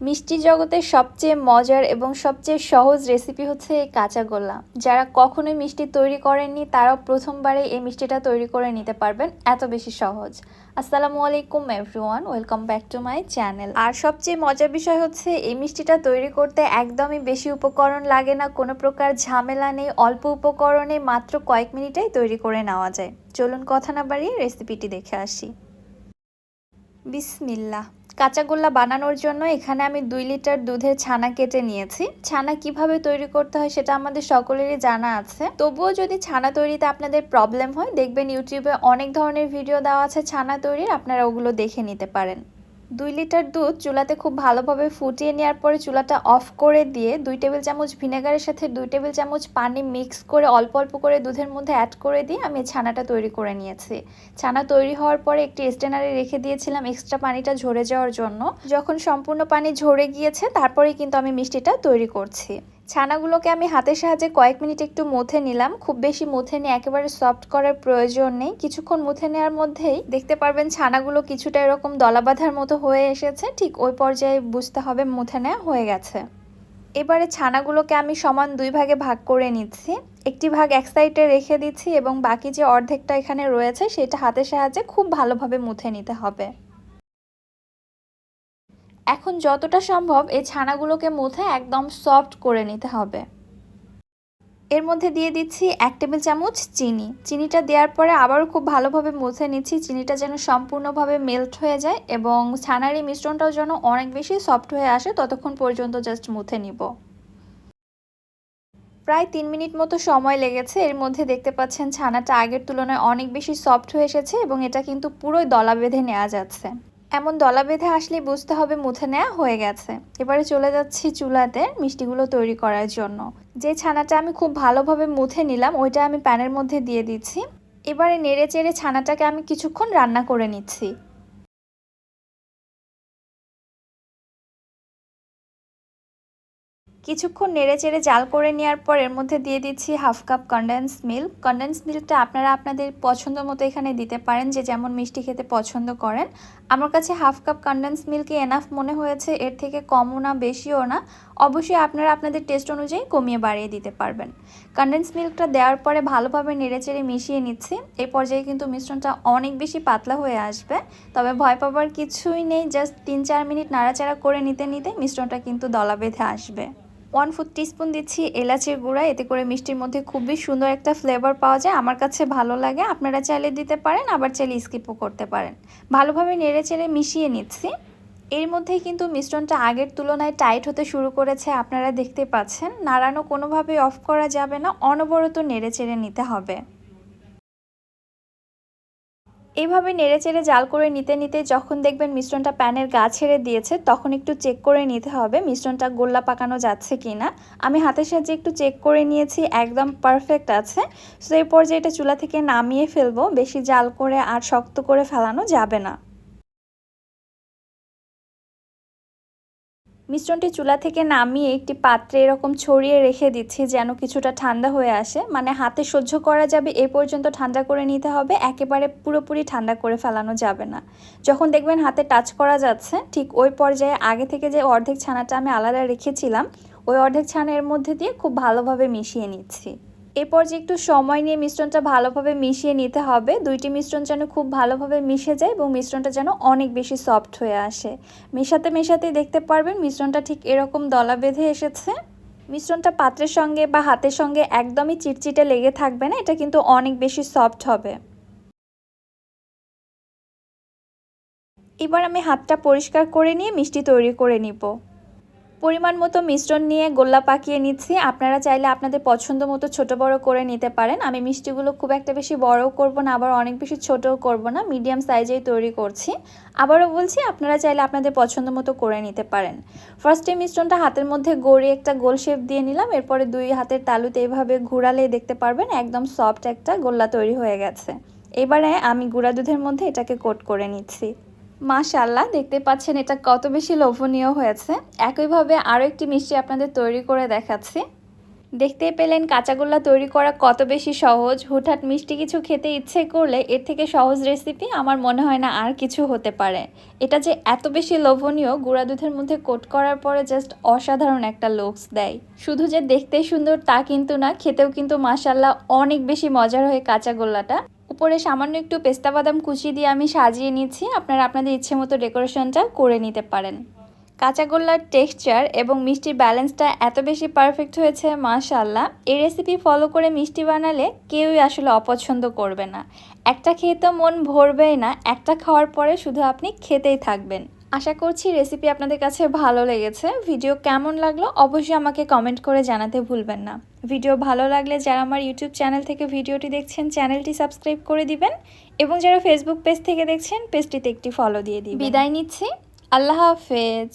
মিষ্টি জগতের সবচেয়ে মজার এবং সবচেয়ে সহজ রেসিপি হচ্ছে এই কাঁচা গোল্লা। যারা কখনোই মিষ্টি তৈরি করেননি তারাও প্রথমবারে এই মিষ্টিটা তৈরি করে নিতে পারবেন, এত বেশি সহজ। আসসালামু আলাইকুম everyone, welcome back to my channel. আর সবচেয়ে মজার বিষয় হচ্ছে এই মিষ্টিটা তৈরি করতে একদমই বেশি উপকরণ লাগে না, কোনো প্রকার ঝামেলা নেই, অল্প উপকরণে মাত্র কয়েক মিনিটেই তৈরি করে নেওয়া যায়। চলুন কথা না বাড়িয়ে রেসিপিটি দেখে আসি। বিসমিল্লাহ। কাঁচাগোল্লা বানানোর জন্য এখানে আমি 2 লিটার দুধের ছানা কেটে নিয়েছি। ছানা কিভাবে তৈরি করতে হয় সেটা আমাদের সকলেরই জানা আছে, তবুও যদি ছানা তৈরিতে আপনাদের প্রবলেম হয়, দেখবেন ইউটিউবে অনেক ধরনের ভিডিও দেওয়া আছে ছানা তৈরির, আপনারা ওগুলো দেখে নিতে পারেন। 2 লিটার দুধ চুলাতে খুব ভালোভাবে ফুটিয়ে নেওয়ার পরে চুলাটা অফ করে দিয়ে 2 টেবিল চামচ ভিনেগারের সাথে 2 টেবিল চামচ পানি মিক্স করে অল্প অল্প করে দুধের মধ্যে অ্যাড করে দিয়ে আমি ছানাটা তৈরি করে নিয়েছি। ছানা তৈরি হওয়ার পরে একটি স্ট্রেনারে রেখে দিয়েছিলাম এক্সট্রা পানিটা ঝরে যাওয়ার জন্য। যখন সম্পূর্ণ পানি ঝরে গিয়েছে তারপরেই কিন্তু আমি মিষ্টিটা তৈরি করছি। ছানাগুলোকে আমি হাতের সাহায্যে কয়েক মিনিট একটু মুথে নিলাম, খুব বেশি মুথে নিয়ে একেবারে সফট করার প্রয়োজন নেই। কিছুক্ষণ মুথে নেওয়ার মধ্যেই দেখতে পারবেন ছানাগুলো কিছুটা এরকম দলা বাঁধার মতো হয়ে এসেছে, ঠিক ওই পর্যায়ে বুঝতে হবে মুথে নেওয়া হয়ে গেছে। এবারে ছানাগুলোকে আমি সমান 2 ভাগে ভাগ করে নিচ্ছি। একটি ভাগ এক সাইডে রেখে দিচ্ছি এবং বাকি যে অর্ধেকটা এখানে রয়েছে সেটা হাতের সাহায্যে খুব ভালোভাবে মুথে নিতে হবে। এখন যতটা সম্ভব এই ছানাগুলোকে মুথে একদম সফট করে নিতে হবে। এর মধ্যে দিয়ে দিচ্ছি 1 টেবিল চামচ চিনি। চিনিটা দেওয়ার পরে আবারও খুব ভালোভাবে মুছে নিচ্ছি, চিনিটা যেন সম্পূর্ণভাবে মেল্ট হয়ে যায় এবং ছানার এই মিশ্রণটাও যেন অনেক বেশি সফট হয়ে আসে, ততক্ষণ পর্যন্ত জাস্ট মুছে নিব। প্রায় 3 মিনিট মতো সময় লেগেছে। এর মধ্যে দেখতে পাচ্ছেন ছানাটা আগের তুলনায় অনেক বেশি সফট হয়ে এসেছে এবং এটা কিন্তু পুরোই দলা বেঁধে নেওয়া যাচ্ছে। এমন দলা বেঁধে আসলেই বুঝতে হবে মুথে নেওয়া হয়ে গেছে। এবারে চলে যাচ্ছি চুলাতে মিষ্টিগুলো তৈরি করার জন্য। যে ছানাটা আমি খুব ভালোভাবে মুথে নিলাম ওইটা আমি প্যানের মধ্যে দিয়ে দিচ্ছি। এবারে নেড়ে চেড়ে ছানাটাকে আমি কিছুক্ষণ রান্না করে নিচ্ছি। কিছুক্ষণ নেড়েচেড়ে জাল করে নেওয়ার পর এর মধ্যে দিয়ে দিচ্ছি half cup condense milk. Condense মিল্কটা আপনারা আপনাদের পছন্দ মতো এখানে দিতে পারেন, যে যেমন মিষ্টি খেতে পছন্দ করেন। আমার কাছে হাফ কাপ কনডেন্স মিল্কই এনাফ মনে হয়েছে, এর থেকে কমও না বেশিও না। অবশ্যই আপনারা আপনাদের টেস্ট অনুযায়ী কমিয়ে বাড়িয়ে দিতে পারবেন। কনডেন্স মিল্কটা দেওয়ার পরে ভালোভাবে নেড়েচেড়ে মিশিয়ে নিচ্ছি। এই পর্যায়ে কিন্তু মিশ্রণটা অনেক বেশি পাতলা হয়ে আসবে, তবে ভয় পাবার কিছুই নেই। জাস্ট 3-4 মিনিট নাড়াচাড়া করে নিতে নিতে মিশ্রণটা কিন্তু দলা বেঁধে আসবে। 1/4 টিস্পুন দিচ্ছি এলাচের গুঁড়া, এতে করে মিষ্টির মধ্যে খুবই সুন্দর একটা ফ্লেভার পাওয়া যায়, আমার কাছে ভালো লাগে। আপনারা চাইলে দিতে পারেন, আবার চাইলে স্কিপও করতে পারেন। ভালোভাবে নেড়েচেড়ে মিশিয়ে নিচ্ছি। এর মধ্যেই কিন্তু মিশ্রণটা আগের তুলনায় টাইট হতে শুরু করেছে, আপনারা দেখতে পাচ্ছেন। নাড়ানো কোনোভাবেই অফ করা যাবে না, অনবরত নেড়েচেড়ে নিতে হবে। এইভাবে নেড়েচেড়ে জাল করে নিতে নিতে যখন দেখবেন মিশ্রণটা প্যানের গা ছেড়ে দিয়েছে, তখন একটু চেক করে নিতে হবে মিশ্রণটা গোল্লা পাকানো যাচ্ছে কিনা। আমি হাতের সাহায্যে একটু চেক করে নিয়েছি, একদম পারফেক্ট আছে। সো এই পর্যায়ে এটা চুলা থেকে নামিয়ে ফেলবো, বেশি জাল করে আর শক্ত করে ফেলানো যাবে না। মিশ্রণটি চুলা থেকে নামিয়ে একটি পাত্রে এরকম ছড়িয়ে রেখে দিচ্ছি যেন কিছুটা ঠান্ডা হয়ে আসে, মানে হাতে সহ্য করা যাবে এই পর্যন্ত ঠান্ডা করে নিতে হবে, একেবারে পুরোপুরি ঠান্ডা করে ফেলানো যাবে না। যখন দেখবেন হাতে টাচ করা যাচ্ছে, ঠিক ওই পর্যায়ে আগে থেকে যে অর্ধেক ছানাটা আমি আলাদা রেখেছিলাম ওই অর্ধেক ছানা এর মধ্যে দিয়ে খুব ভালোভাবে মিশিয়ে নিচ্ছি। এই পর্যায়ে একটু সময় নিয়ে মিশ্রণটা ভালোভাবে মিশিয়ে নিতে হবে, দুইটি মিশ্রণ যেন খুব ভালোভাবে মিশে যায় এবং মিশ্রণটা যেন অনেক বেশি সফট হয়ে আসে। মেশাতে মেশাতে দেখতে পারবেন মিশ্রণটা ঠিক এরকম দলা বেঁধে এসেছে। মিশ্রণটা পাত্রের সঙ্গে বা হাতের সঙ্গে একদমই চিটচিটে লেগে থাকবে না, এটা কিন্তু অনেক বেশি সফট হবে। এবার আমি হাতটা পরিষ্কার করে নিয়ে মিষ্টি তৈরি করে নিব। পরিমাণ মতো মিশ্রণ নিয়ে গোল্লা পাকিয়ে নিচ্ছি। আপনারা চাইলে আপনাদের পছন্দ মতো ছোট বড় করে নিতে পারেন। আমি মিষ্টিগুলো খুব একটা বেশি বড়ও করব না, আবার অনেক বেশি ছোটও করব না, মিডিয়াম সাইজেই তৈরি করছি। আবারও বলছি, আপনারা চাইলে আপনাদের পছন্দ মতো করে নিতে পারেন। ফার্স্টে মিশ্রণটা হাতের মধ্যে গড়িয়ে একটা গোল শেপ দিয়ে নিলাম, এরপরে 2 হাতের তালুতে এভাবে ঘোরালে দেখতে পারবেন একদম সফট একটা গোল্লা তৈরি হয়ে গেছে। এবারে আমি গুঁড়া দুধের মধ্যে এটাকে কোট করে নিচ্ছি। মাশাআল্লাহ, দেখতে পাচ্ছেন এটা কত বেশি লোভনীয় হয়েছে। একইভাবে আরও একটি মিষ্টি আপনাদের তৈরি করে দেখাচ্ছি। দেখতেই পেলেন কাঁচাগোল্লা তৈরি করা কত বেশি সহজ। হুটহাট মিষ্টি কিছু খেতে ইচ্ছে করলে এর থেকে সহজ রেসিপি আমার মনে হয় না আর কিছু হতে পারে। এটা যে এত বেশি লোভনীয়, গুঁড়া দুধের মধ্যে কোট করার পরে জাস্ট অসাধারণ একটা লুকস দেয়। শুধু যে দেখতে সুন্দর তা কিন্তু না, খেতেও কিন্তু মাশাআল্লাহ অনেক বেশি মজার হয় কাঁচাগোল্লাটা। উপরে সামান্য একটু পেস্তা বাদাম কুচি দিয়ে আমি সাজিয়ে নিচ্ছি। আপনারা আপনাদের ইচ্ছে মতো ডেকোরেশনটা করে নিতে পারেন। কাঁচাগোল্লার টেক্সচার এবং মিষ্টির ব্যালেন্সটা এত বেশি পারফেক্ট হয়েছে মাশাআল্লাহ। এই রেসিপি ফলো করে মিষ্টি বানালে কেউই আসলে অপছন্দ করবে না। একটা খেয়ে তো মন ভরবেই না, একটা খাওয়ার পরে শুধু আপনি খেতেই থাকবেন। আশা করছি রেসিপি আপনাদের কাছে ভালো লেগেছে। ভিডিও কেমন লাগলো অবশ্যই আমাকে কমেন্ট করে জানাতে ভুলবেন না। ভিডিও ভালো লাগলে যারা আমার ইউটিউব চ্যানেল থেকে ভিডিওটি দেখছেন চ্যানেলটি সাবস্ক্রাইব করে দিবেন, এবং যারা ফেসবুক পেজ থেকে দেখছেন পেজটিতে একটি ফলো দিয়ে দিবেন। বিদায় নিচ্ছি, আল্লাহ হাফেজ।